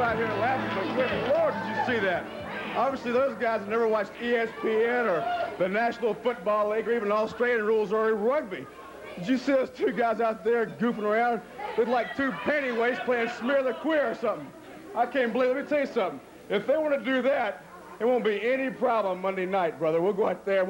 out here laughing, but good Lord, did you see that? Obviously, those guys have never watched ESPN or the National Football League or even Australian rules or rugby. Did you see those two guys out there goofing around? Look like two pennyweights playing Smear the Queer or something. I can't believe it. Let me tell you something. If they want to do that, it won't be any problem Monday night, brother. We'll go out there.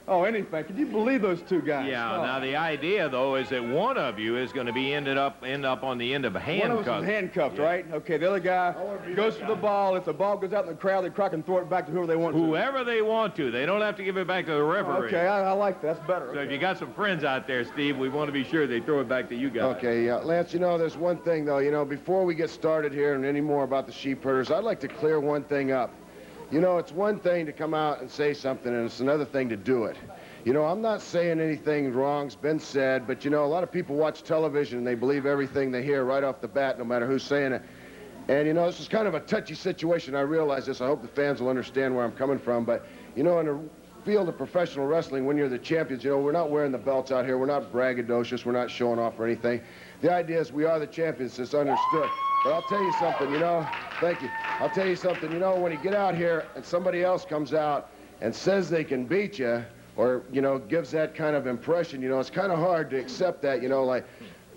Oh, anything. Can you believe those two guys? Yeah, oh. Now the idea, though, is that one of you is going to be end up on the end of a handcuff. One of us is handcuffed, right? Okay, the other guy goes for the ball. If the ball goes out in the crowd, they crack and throw it back to whoever they want to. Whoever they want to. They don't have to give it back to the referee. Okay, I like that. That's better. So if you got some friends out there, Steve, we want to be sure they throw it back to you guys. Okay, Lance, there's one thing, though. Before we get started here and any more about the sheep herders, I'd like to clear one thing up. It's one thing to come out and say something, and it's another thing to do it. I'm not saying anything wrong's been said, but, a lot of people watch television and they believe everything they hear right off the bat, no matter who's saying it. And, this is kind of a touchy situation. I realize this. I hope the fans will understand where I'm coming from. But, in the field of professional wrestling, when you're the champions, we're not wearing the belts out here. We're not braggadocious. We're not showing off or anything. The idea is we are the champions. It's understood. But I'll tell you something, thank you. I'll tell you something, when you get out here and somebody else comes out and says they can beat you, or, gives that kind of impression, it's kind of hard to accept that, like,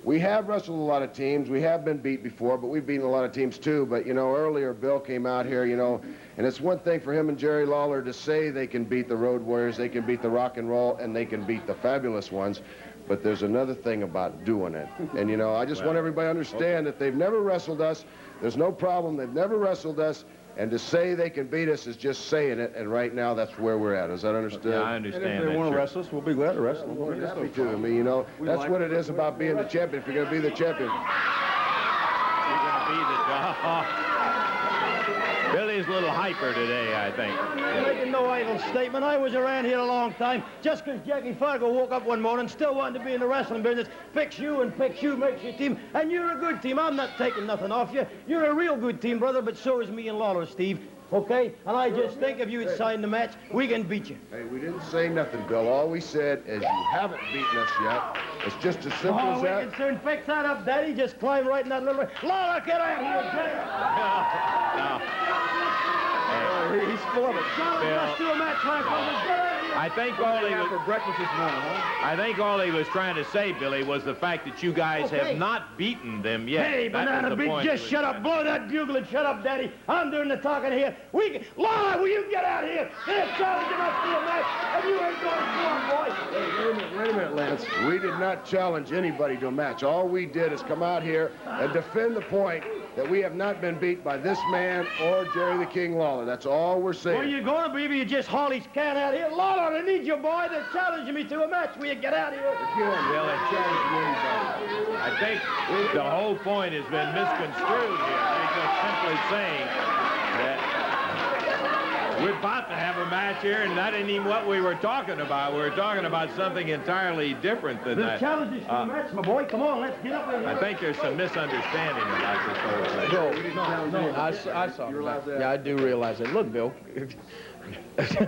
we have wrestled a lot of teams, we have been beat before, but we've beaten a lot of teams too, but, earlier Bill came out here, and it's one thing for him and Jerry Lawler to say they can beat the Road Warriors, they can beat the Rock and Roll, and they can beat the Fabulous Ones, but there's another thing about doing it, and, I just want everybody to understand that they've never wrestled us, there's no problem, they've never wrestled us, and to say they can beat us is just saying it, and right now that's where we're at. Is that understood? Yeah, I understand. And if they want to wrestle us, we'll be glad to wrestle them. We're happy to. I mean, that's what it is about being the champion. If you're going to be the champion. You're going to be the Billy's a little hyper today, I think. I'm making no idle statement. I was around here a long time. Just because Jackie Fargo woke up one morning still wanting to be in the wrestling business, picks you makes your team, and you're a good team. I'm not taking nothing off you. You're a real good team, brother, but so is me and Lawler, Steve. Okay? And I just think if you had signed the match, we can beat you. Hey, we didn't say nothing, Bill. All we said is you haven't beaten us yet. It's just as simple as that. We can soon fix that up, Daddy. Just climb right in that little... Lawler, get out here, No. He's full of it. Let's do a match like this. I think all he was for breakfast this morning, huh? I think all he was trying to say, Billy, was the fact that you guys have not beaten them yet. Hey, Banana Beat, just shut up. Blow that bugle and shut up, Daddy. I'm doing the talking here. Lawler, will you get out of here? They're challenging us to a match, and you ain't going to boy. Hey, wait a minute, Lance. We did not challenge anybody to a match. All we did is come out here and defend the point that we have not been beat by this man or Jerry the King Lawler. That's all we're saying. Well, you're going to be if you just haul his can out here. Lawler, I need you, boy. They're challenging me to a match. Will you get out of here? Billy, I think the whole point has been misconstrued here. They're just simply saying that we're about to have a match here, and that ain't even what we were talking about. We were talking about something entirely different than that. The challenge is to a match, my boy. Come on, let's get up there. I think there's some misunderstanding about this whole thing. No, I saw that. Yeah, I do realize that. Look, Bill,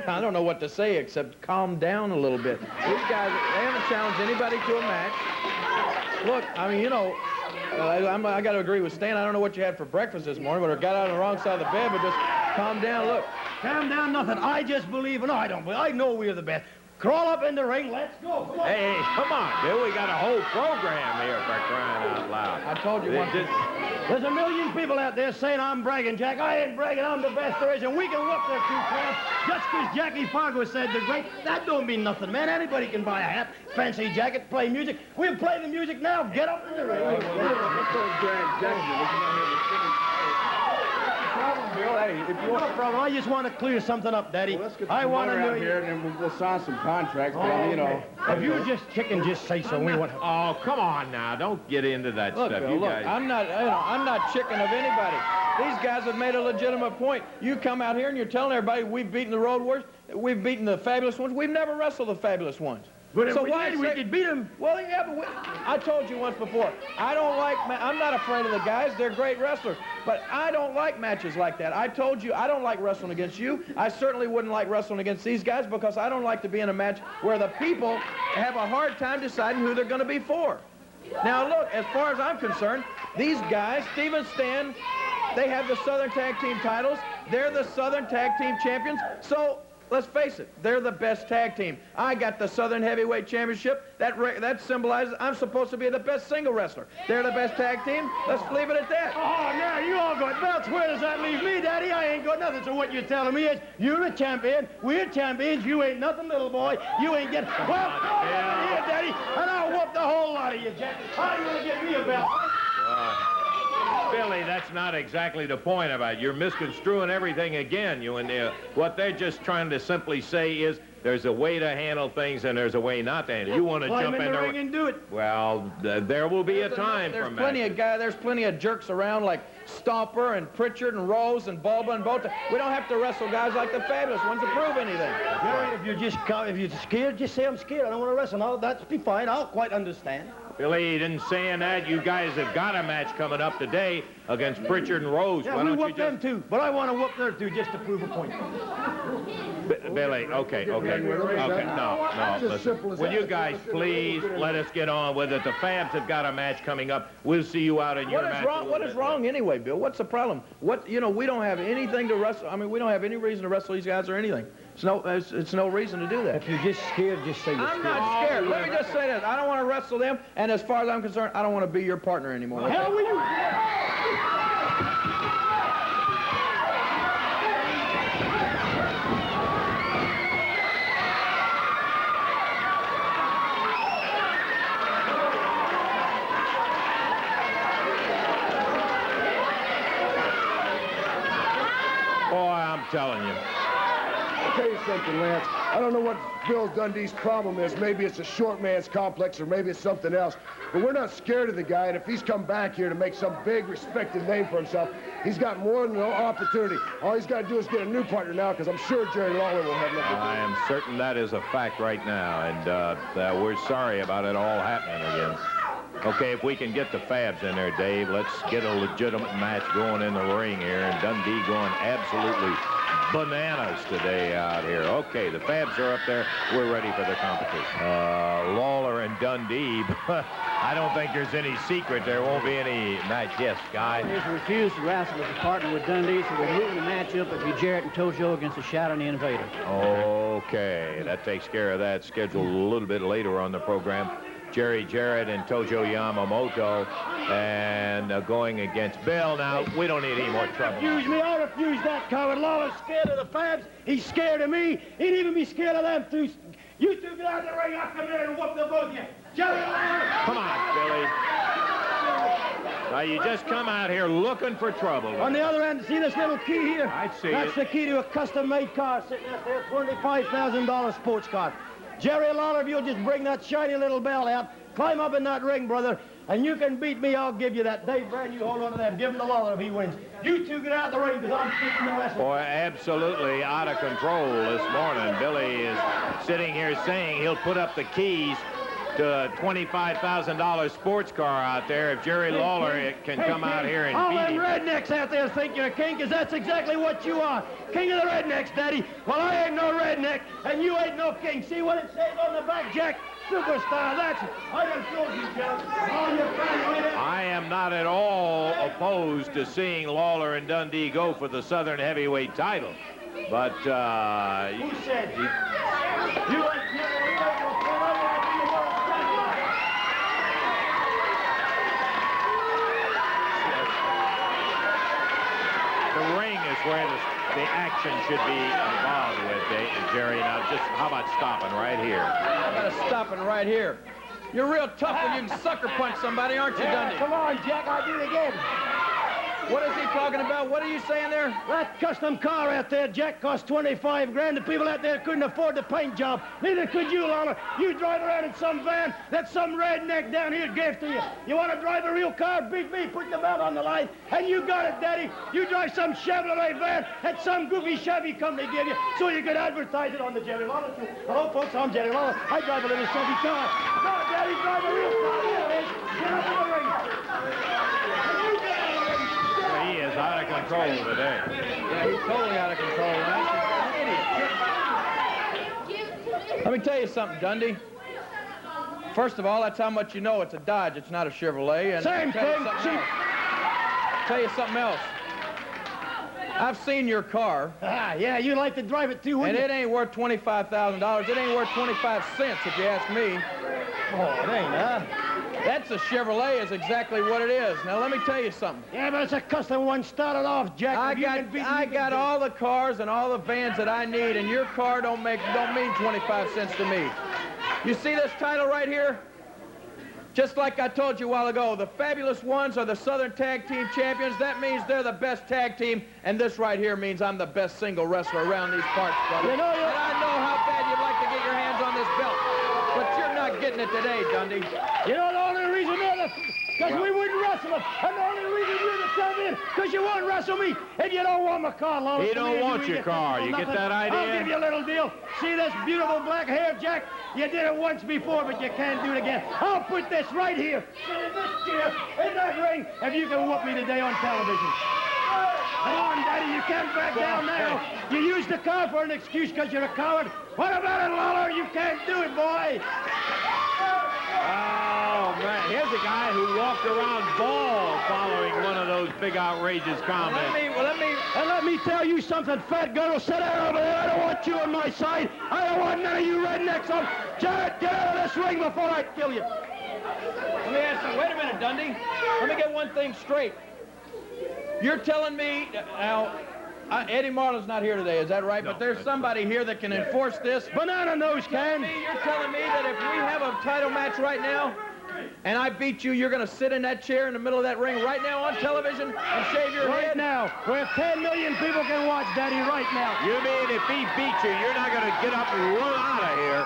I don't know what to say except calm down a little bit. These guys, they haven't challenged anybody to a match. Look, I mean, I got to agree with Stan. I don't know what you had for breakfast this morning, but I got out on the wrong side of the bed, but just calm down. Look. Calm down, nothing. I just believe, no, I don't believe. I know we're the best. Crawl up in the ring. Let's go. Come on. Hey, come on, Bill. We got a whole program here for crying out loud. I told you once. There's a million people out there saying I'm bragging, Jack. I ain't bragging. I'm the best there is, and we can whoop their two crowds. Just because Jackie Fargo said they're great, that don't mean nothing, man. Anybody can buy a hat, fancy jacket, play music. We'll play the music now. Get up in the ring. Bill, hey, if you want No problem. I just want to clear something up, Daddy. Well, let's get I want to out here, and then we'll sign some contracts. But, if you just chicken, just say so. We want. Oh, come on now. Don't get into that Look, stuff. Bill, look, I'm not chicken of anybody. These guys have made a legitimate point. You come out here and you're telling everybody we've beaten the Road Warriors, we've beaten the Fabulous Ones. We've never wrestled the Fabulous Ones. But if so we did, we could beat them. Well, yeah, but I told you once before, I'm not afraid of the guys. They're great wrestlers. But I don't like matches like that. I told you I don't like wrestling against you. I certainly wouldn't like wrestling against these guys because I don't like to be in a match where the people have a hard time deciding who they're going to be for. Now, look, as far as I'm concerned, these guys, Steve and Stan, They have the Southern Tag Team titles. They're the Southern Tag Team champions. So let's face it, they're the best tag team. I got the Southern Heavyweight Championship. That symbolizes I'm supposed to be the best single wrestler. They're the best tag team. Let's leave it at that. Oh, now you all got belts. Where does that leave me, Daddy? I ain't got nothing. So what you're telling me is you're a champion. We're champions. You ain't nothing, little boy. You ain't getting... Well, come on here, Daddy, and I'll whoop the whole lot of you, Jack. How do you want to get me a belt? Billy, that's not exactly the point about it. You're misconstruing everything again. What they're just trying to simply say is there's a way to handle things and there's a way not to handle. You want to jump in the ring and do it. Well, there will be a time for There's plenty of jerks around like Stomper and Pritchard and Rose and Bulba and Bota. We don't have to wrestle guys like the Fabulous Ones to prove anything. Jerry, if you're scared, just say I'm scared. I don't want to wrestle. No, that's be fine. I'll quite understand. Billy, he didn't say that. You guys have got a match coming up today against Pritchard and Rose. Yeah, we whoop them too, but I want to whoop their two just to prove a point. Billy, okay. No. Listen. Will you guys please let us get on with it? The Fabs have got a match coming up. We'll see you out in your match. What is wrong anyway, Bill? What's the problem? We don't have anything to wrestle. I mean, we don't have any reason to wrestle these guys or anything. It's no reason to do that. If you're just scared, just say you're scared. I'm not scared. Let me just say this. I don't want to wrestle them, and as far as I'm concerned, I don't want to be your partner anymore. Hell will you? Boy, I'm telling you. I'll tell you something, Lance. I don't know what Bill Dundee's problem is. Maybe it's a short man's complex or maybe it's something else. But we're not scared of the guy, and if he's come back here to make some big, respected name for himself, he's got more than an opportunity. All he's got to do is get a new partner now, because I'm sure Jerry Lawler will have nothing to do. I am certain that is a fact right now, and we're sorry about it all happening again. Okay, if we can get the Fabs in there, Dave, let's get a legitimate match going in the ring here, and Dundee going absolutely bananas today out here. Okay, the Fabs are up there. We're ready for the competition. Lawler and Dundee, I don't think there's any secret there won't be any match. Yes, Guy? He's refused to wrestle as a partner with Dundee, so we're moving the match up. It'll be Jarrett and Tojo against the Shadow and the Invader. Okay, that takes care of that. Scheduled a little bit later on the program. Jerry Jarrett and Tojo Yamamoto, and going against Bill. Now, we don't need any more trouble. Refuse me. I refuse that coward. Lawler's scared of the Fabs. He's scared of me. He'd even be scared of them two. You two get out of the ring. I'll come here and whoop the both of you. Jerry Lawler. Come on, Billy. Now, you just come out here looking for trouble. On the other end, see this little key here? I see That's the key to a custom-made car sitting out there, $25,000 sports car. Jerry Lawler, if you'll just bring that shiny little bell out, climb up in that ring, brother, and you can beat me, I'll give you that. Dave Brand, you hold on to that. Give him to Lawler if he wins. You two get out of the ring, because I'm fixing the wrestling. Boy, absolutely out of control this morning. Billy is sitting here saying he'll put up the keys to a $25,000 sports car out there if Jerry Lawler can come out here and beat him. All them rednecks out there think you're a king, because that's exactly what you are. King of the rednecks, Daddy. Well, I ain't no redneck, and you ain't no king. See what it says on the back, Jack? Superstar, that's it. I done told you, Jack. All your family. I am not at all opposed to seeing Lawler and Dundee go for the Southern Heavyweight title. But, who said? You ain't the ring is where the action should be involved with, Jerry. Now, just how about stopping right here? I got to stopping right here. You're real tough when you can sucker punch somebody, aren't you, Dundee? Come on, Jack, I'll do it again. What is he talking about? What are you saying there? That custom car out there, Jack, cost 25 grand. The people out there couldn't afford the paint job. Neither could you, Lawler. You drive around in some van that some redneck down here gave to you. You want to drive a real car? Beat me. Put the belt on the line. And you got it, Daddy. You drive some Chevrolet van that some goofy Chevy company gave you so you could advertise it on the Jerry Lawler show. Hello, folks. I'm Jerry Lawler. I drive a little Chevy car. No, Daddy, drive a real car. Here it is. Get up in the ring. He is out of control today. Yeah, he's totally out of control. He's an idiot. Let me tell you something, Dundee. First of all, that's how much you know it's a Dodge. It's not a Chevrolet. And Same thing. Tell you something else. I've seen your car. Ah, yeah, you like to drive it too, wouldn't And it ain't worth $25,000. It ain't worth 25 cents, if you ask me. Oh, it ain't, huh? That's a Chevrolet is exactly what it is. Now, let me tell you something. Yeah, but it's a custom one started off, Jack. I got all the cars and all the vans that I need, and your car don't mean 25 cents to me. You see this title right here? Just like I told you a while ago, the Fabulous Ones are the Southern Tag Team Champions. That means they're the best tag team, and this right here means I'm the best single wrestler around these parts, brother. You know, and I know how bad you'd like to get your hands on this belt, but you're not getting it today, Dundee. You know the only reason because we wouldn't wrestle him. And the only reason you're the champion, because you won't wrestle me, and you don't want my car, Lawler. He don't want your car. You get that idea? I'll give you a little deal. See this beautiful black hair, Jack? You did it once before, but you can't do it again. I'll put this right here, in this chair, in that ring, if you can whoop me today on television. Come on, Daddy, you can't back down now. You used the car for an excuse because you're a coward. What about it, Lawler? You can't do it, boy. Oh, man. Here's a guy who walked around bald following one of those big outrageous comments. Let me tell you something, fat girl. Sit down over there. I don't want you on my side. I don't want none of you rednecks on. Jared, get out of this ring before I kill you. Let me ask you, wait a minute, Dundee. Let me get one thing straight. You're telling me, now, Eddie Marlin's not here today, is that right? No, but there's somebody here that can enforce this. Banana nose can. You're telling me that if we have a title match right now, and I beat you, you're going to sit in that chair in the middle of that ring right now on television and shave your Right head? now, where 10 million people can watch, Daddy, right now. You mean if he beats you, you're not going to get up and run out of here?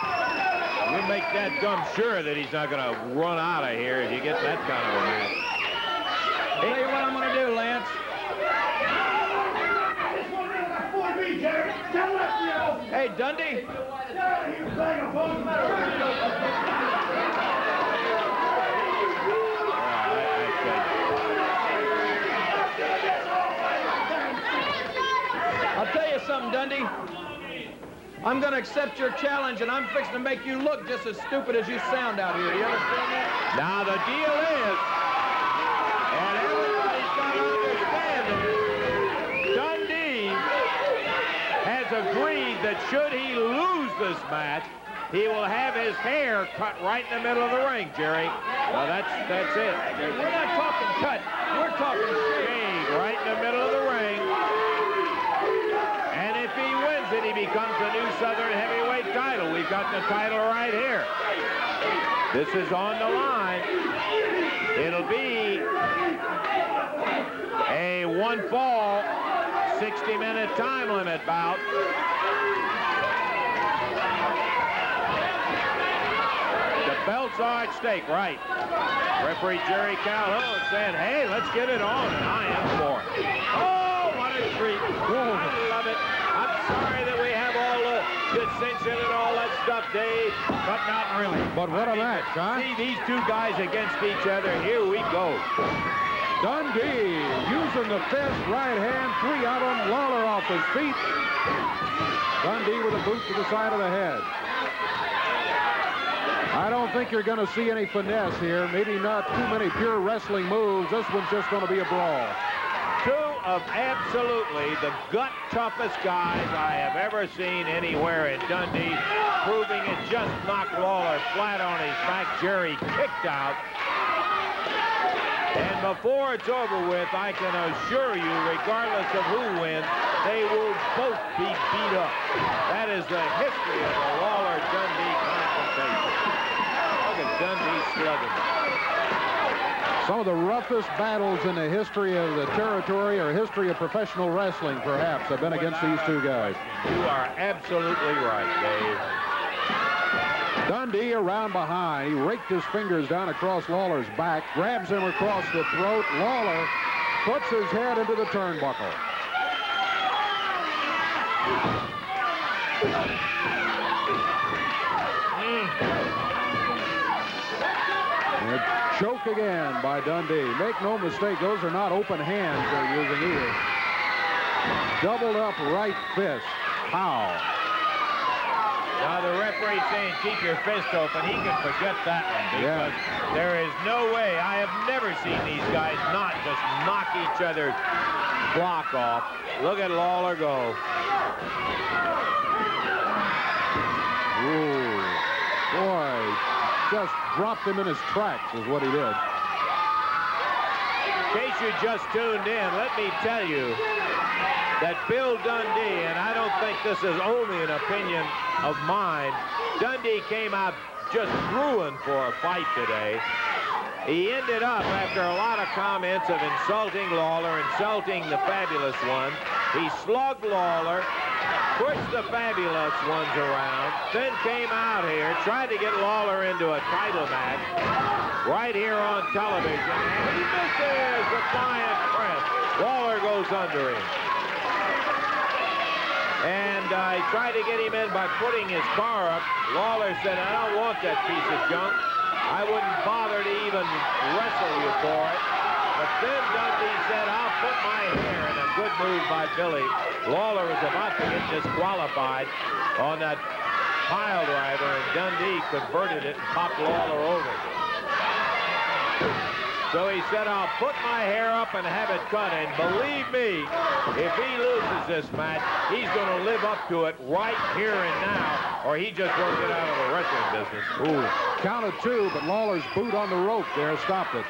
You make that gum sure that he's not going to run out of here if you get that kind of a match. Tell you what I'm going to do, Lance. Hey, Dundee. I'll tell you something, Dundee. I'm going to accept your challenge, and I'm fixing to make you look just as stupid as you sound out here. Do you understand that? Now, the deal is, and everybody's got to understand it, Dundee has agreed that should he lose this match, he will have his hair cut right in the middle of the ring, Jerry. Well, that's it. We're not talking cut. We're talking Shave right in the middle of the ring. And if he wins it, he becomes the new Southern Heavyweight title. We've got the title right here. This is on the line. It'll be a one-fall, 60-minute time limit bout. The belts are at stake, right? Referee Jerry Calhoun saying, hey, let's get it on, and I am for it. Oh, what a treat. I love it. I'm sorry that we have all the dissension and all that stuff, Dave, but not really. But what a match, huh? See these two guys against each other. Here we go. Dundee using the fist, right hand, 3 out on Lawler off his feet. Dundee with a boot to the side of the head. I don't think you're going to see any finesse here. Maybe not too many pure wrestling moves. This one's just going to be a brawl. Two of absolutely the gut-toughest guys I have ever seen anywhere in Dundee, proving it just knocked Lawler flat on his back. Jerry kicked out. And before it's over with, I can assure you, regardless of who wins, they will both be beat up. That is the history of the Lawler-Dundee confrontation. Look at Dundee slugging. Some of the roughest battles in the history of the territory or history of professional wrestling, perhaps, have been against these two guys. You are absolutely right, Dave. Dundee around behind. He raked his fingers down across Lawler's back, grabs him across the throat. Lawler puts his head into the turnbuckle. And a choke again by Dundee. Make no mistake, those are not open hands they're using either. Doubled up right fist. Pow. Now the referee saying keep your fist open. He can forget that one because there is no way. I have never seen these guys not just knock each other block off. Look at Lawler go. Ooh, boy, just dropped him in his tracks is what he did. In case you just tuned in, let me tell you that Bill Dundee, and I don't think this is only an opinion of mine, Dundee came out just ruined for a fight today. He ended up, after a lot of comments of insulting Lawler, insulting the Fabulous One, he slugged Lawler, pushed the Fabulous Ones around, then came out here, tried to get Lawler into a title match right here on television, and he misses the flying press. Lawler goes under him. And he tried to get him in by putting his car up. Lawler said, I don't want that piece of junk. I wouldn't bother to even wrestle you for it. But then Dundee said, I'll put my hair in. A good move by Billy. Lawler was about to get disqualified on that pile driver, and Dundee converted it and popped Lawler over. So he said, I'll put my hair up and have it cut. And believe me, if he loses this match, he's going to live up to it right here and now, or he just won't get out of the wrestling business. Ooh, count of 2, but Lawler's boot on the rope there stopped it.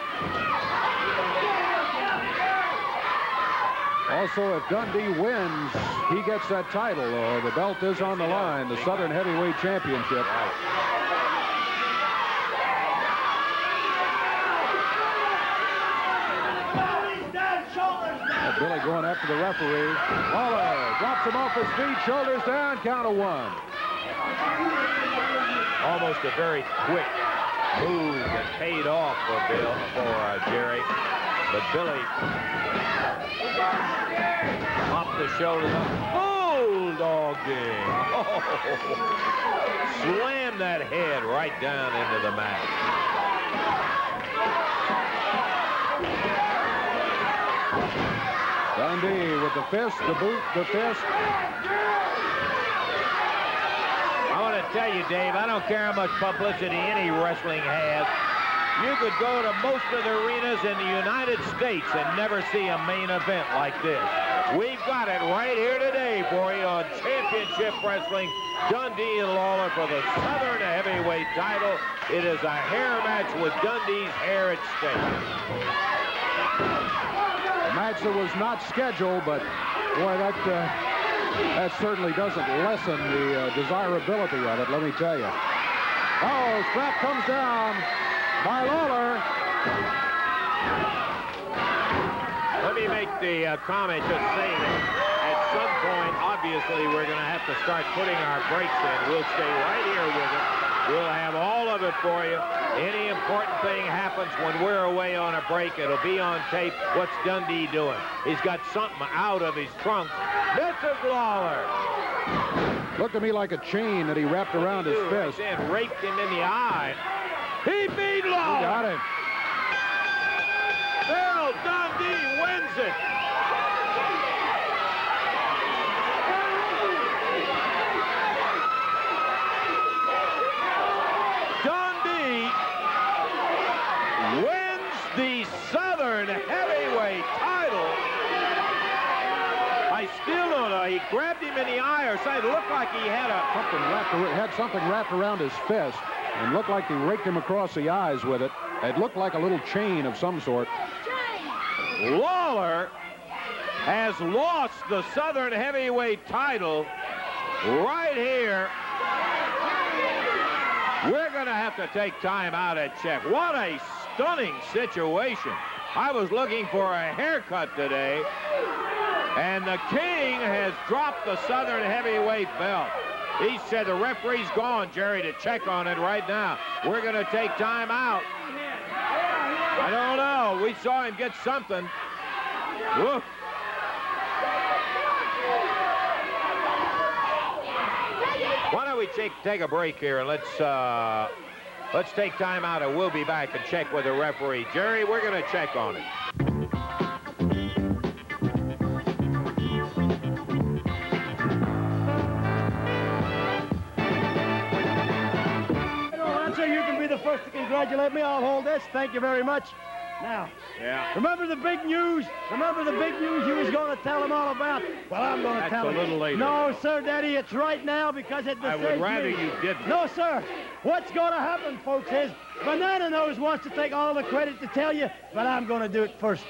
Also, if Dundee wins, he gets that title. The belt is on the line, the Southern Heavyweight Championship. Billy going after the referee. Lawler drops him off his feet, shoulders down, count of 1. Almost a very quick move that paid off for Jerry. But Billy popped the shoulders up. Bulldogging. Oh, slammed that head right down into the mat. Dundee with the fist, the boot, the fist. I want to tell you, Dave, I don't care how much publicity any wrestling has. You could go to most of the arenas in the United States and never see a main event like this. We've got it right here today for you on Championship Wrestling. Dundee and Lawler for the Southern Heavyweight title. It is a hair match with Dundee's hair at stake. Match that was not scheduled, but boy, that certainly doesn't lessen the desirability of it, let me tell you. Oh, strap comes down by Lawler. Let me make the comment, just saying that at some point, obviously, we're going to have to start putting our brakes in. We'll stay right here with it. We'll have all of it for you. Any important thing happens when we're away on a break, it'll be on tape. What's Dundee doing? He's got something out of his trunk. Mrs. Lawler. Looked to me like a chain that he wrapped around his fist. And raped him in the eye. He beat Lawler. He got him. Bill Dundee wins it. Wins the Southern Heavyweight title. I still don't know. He grabbed him in the eye or something. It looked like he had something wrapped around his fist and looked like he raked him across the eyes with it. It looked like a little chain of some sort. Lawler has lost the Southern Heavyweight title right here. We're going to have to take time out and check. What a stunning situation. I was looking for a haircut today, and the King has dropped the Southern Heavyweight belt. He said the referee's gone, Jerry, to check on it right now. We're going to take time out. I don't know. We saw him get something. Woof. Why don't we take a break here, and let's take time out, and we'll be back and check with the referee. Jerry, we're going to check on it. You can be the first to congratulate me. I'll hold this. Thank you very much. Now, Yeah. remember the big news? Remember the big news you was going to tell them all about? Well, I'm going to tell them. That's a little later. No, sir, Daddy, it's right now because it I would rather you didn't. No, sir. What's going to happen, folks, is Banana Nose wants to take all the credit to tell you, but I'm going to do it first.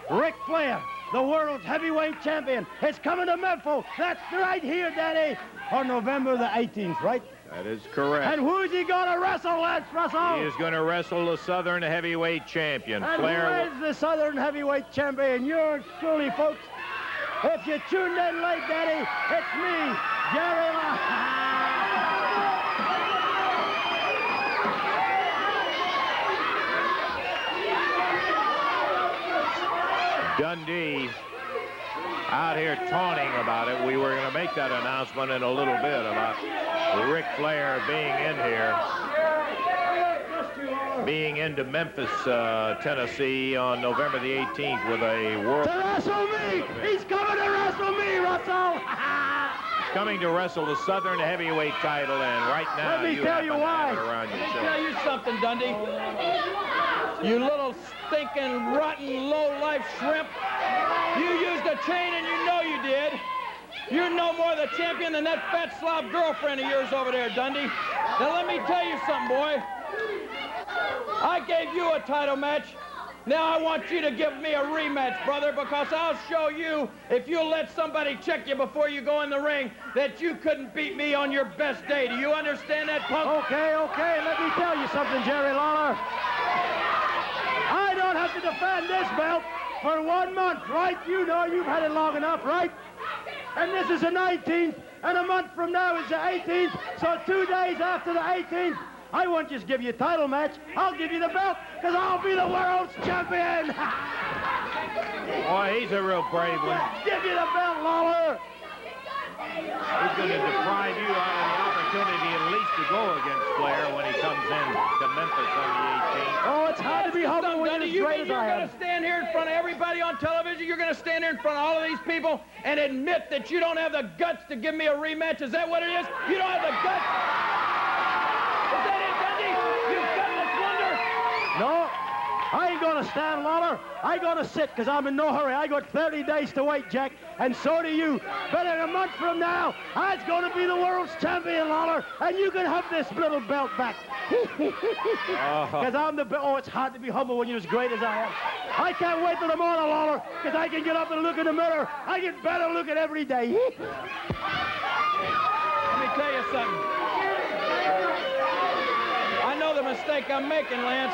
Ric Flair, the world's heavyweight champion, is coming to Memphis. That's right here, Daddy, on November the 18th, right? That is correct. And who's he going to wrestle, Lance Russell? He is going to wrestle the Southern Heavyweight Champion. And Flair. who is the Southern Heavyweight Champion? Yours truly, folks. If you tuned in late, Daddy, it's me, Jerry Lawler. Dundee out here taunting about it. We were going to make that announcement in a little bit about Ric Flair being in here, being into Memphis, Tennessee on November the 18th with a world... To wrestle me! He's coming to wrestle me, Russell! Coming to wrestle the Southern Heavyweight title, and right now Let me tell you why. Around your Let me show. tell you something, Dundee. You little stinking, rotten, low-life shrimp. You used a chain and you know you did. You're no more the champion than that fat slob girlfriend of yours over there, Dundee. Now let me tell you something, boy. I gave you a title match. Now I want you to give me a rematch, brother, because I'll show you, if you'll let somebody check you before you go in the ring, that you couldn't beat me on your best day. Do you understand that, punk? Okay, let me tell you something, Jerry Lawler. I don't have to defend this belt for 1 month, right? You know you've had it long enough, right? And this is the 19th, and a month from now is the 18th, so 2 days after the 18th, I won't just give you a title match. I'll give you the belt, because I'll be the world's champion. Boy, he's a real brave one. Give you the belt, Lawler. He's going to deprive you out of the opportunity at least to go against Flair when he comes in to Memphis on the 18th. Oh, it's hard to be humble when Dundee, you're you as mean great as you're I going am. to stand here in front of everybody on television? You're going to stand here in front of all of these people and admit that you don't have the guts to give me a rematch? Is that what it is? You don't have the guts? Is that it, Dundee? You gutless wonder? No, I ain't gonna stand, Lawler. I gonna sit, because I'm in no hurry. I got 30 days to wait, Jack, and so do you. But in a month from now, I'm gonna be the world's champion, Lawler, and you can have this little belt back. Because I'm the best. Oh, it's hard to be humble when you're as great as I am. I can't wait till tomorrow, Lawler, because I can get up and look in the mirror. I get better looking every day. Let me tell you something. I know the mistake I'm making, Lance.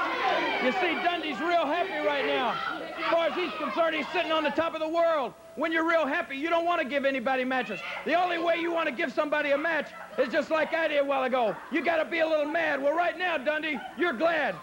You see, Dundee's real happy right now. As far as he's concerned, he's sitting on the top of the world. When you're real happy, you don't want to give anybody matches. The only way you want to give somebody a match is just like I did a while ago. You got to be a little mad. Well, right now, Dundee, you're glad.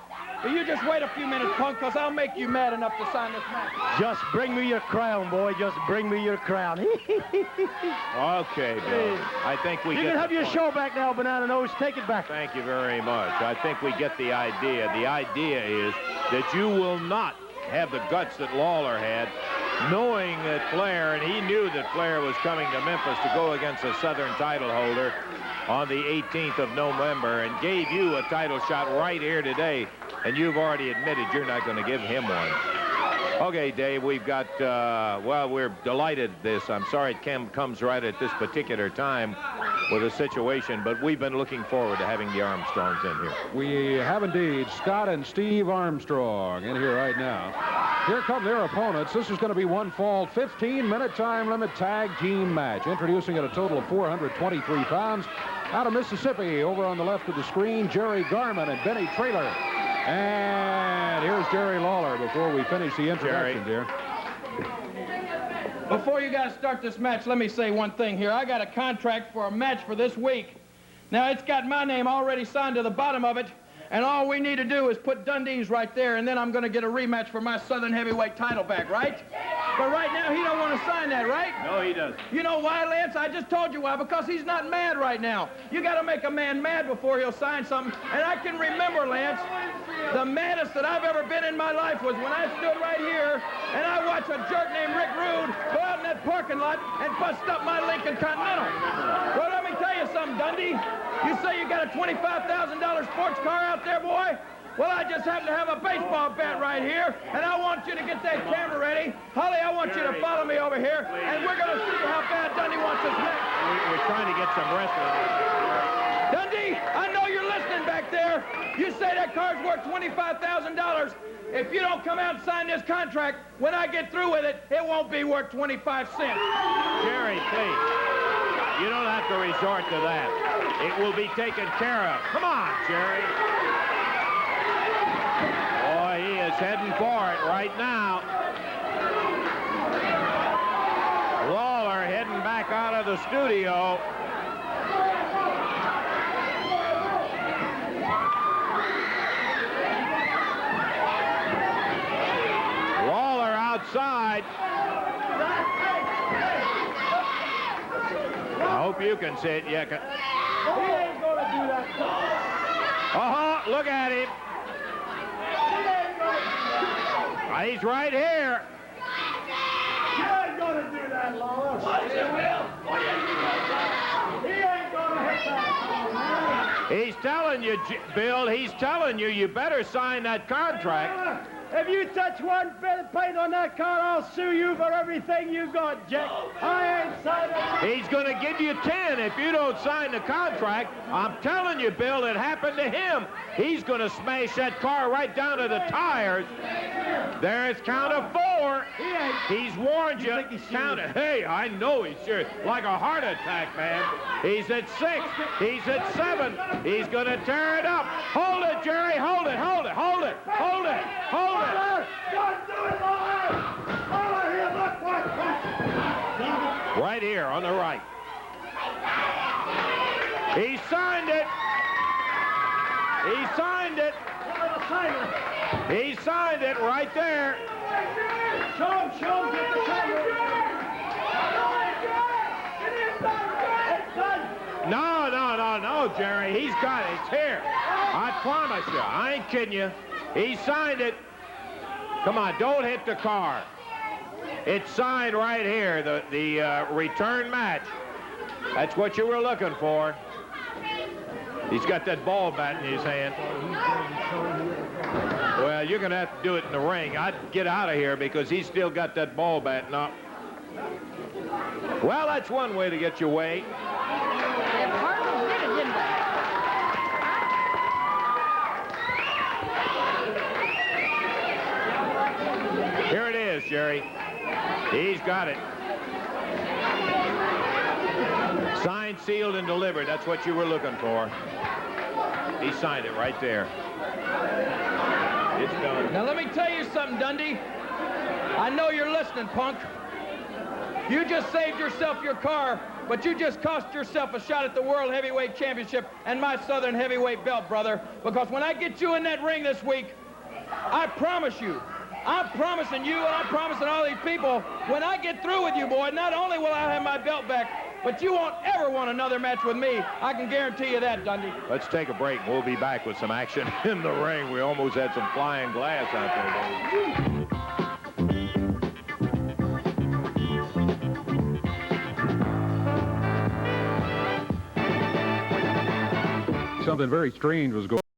But you just wait a few minutes, punk, because I'll make you mad enough to sign this match. Just bring me your crown, boy. Just bring me your crown. Okay, Bill. I think we You get can have the your point. show back now, Banana Nose. Take it back. Thank you very much. I think we get the idea. The idea is that you will not have the guts that Lawler had, knowing that Flair, and he knew that Flair was coming to Memphis to go against a Southern title holder on the 18th of November, and gave you a title shot right here today, and you've already admitted you're not going to give him one. Okay, Dave, we've got, well, we're delighted this. I'm sorry it comes right at this particular time with a situation, but we've been looking forward to having the Armstrongs in here. We have indeed Scott and Steve Armstrong in here right now. Here come their opponents. This is going to be one fall 15-minute time limit tag team match. Introducing at a total of 423 pounds. Out of Mississippi, over on the left of the screen, Jerry Garman and Benny Traylor. And here's Jerry Lawler before we finish the introduction, dear. Before you guys start this match, let me say one thing here. I got a contract for a match for this week. Now, it's got my name already signed to the bottom of it, and all we need to do is put Dundee's right there, and then I'm going to get a rematch for my Southern Heavyweight title back, right? But right now, he don't want to sign that, right? No, he doesn't. You know why, Lance? I just told you why. Because he's not mad right now. You got to make a man mad before he'll sign something. And I can remember, Lance, the maddest that I've ever been in my life was when I stood right here and I watched a jerk named Rick Rude go out in that parking lot and bust up my Lincoln Continental. Well, let me tell you something, Dundee. You say you got a $25,000 sports car out there, boy? Well, I just happen to have a baseball bat right here, and I want you to get that camera ready. Holly, I want you to follow me over here, and we're going to see how bad Dundee wants this match. We're trying to get some wrestling. Dundee, I know you're listening back there. You say that car's worth $25,000. If you don't come out and sign this contract, when I get through with it, it won't be worth 25 cents. Jerry, please. You don't have to resort to that. It will be taken care of. Come on, Jerry. Boy, he is heading for it right now. Lawler heading back out of the studio. Lawler outside. I hope you can see it. Yeah. He ain't gonna do that. Look at him. He's right here. You ain't gonna do that, Lawler. He ain't gonna hit that. He's telling you, Bill, he's telling you, you better sign that contract. If you touch one bit of paint on that car, I'll sue you for everything you got, Jack. I ain't signing it. He's going to give you 10 if you don't sign the contract. I'm telling you, Bill, it happened to him. He's going to smash that car right down to the tires. There's count of 4. He's warned you. Count it. Hey, I know he's serious. Like a heart attack, man. He's at 6. He's at 7. He's going to tear it up. Hold it, Jerry. Hold it. Hold it. Hold it. Hold it. Hold it. Don't do it, Lawler! Lawler, here, look what... Right here on the right. He signed it. He signed it. He signed it right there. Show him, get the camera. No, Jerry. He's got it. It's here. I promise you. I ain't kidding you. He signed it. Come on, don't hit the car. It's signed right here, the return match. That's what you were looking for. He's got that ball bat in his hand. Well, you're going to have to do it in the ring. I'd get out of here because he's still got that ball bat now. Well, that's one way to get your way. Here it is, Jerry. He's got it. Signed, sealed, and delivered. That's what you were looking for. He signed it right there. It's done. Now, let me tell you something, Dundee. I know you're listening, punk. You just saved yourself your car, but you just cost yourself a shot at the World Heavyweight Championship and my Southern Heavyweight belt, brother. Because when I get you in that ring this week, I promise you, I'm promising you and I'm promising all these people, when I get through with you, boy, not only will I have my belt back, but you won't ever want another match with me. I can guarantee you that, Dundee. Let's take a break. We'll be back with some action in the ring. We almost had some flying glass out there, Something very strange was going on.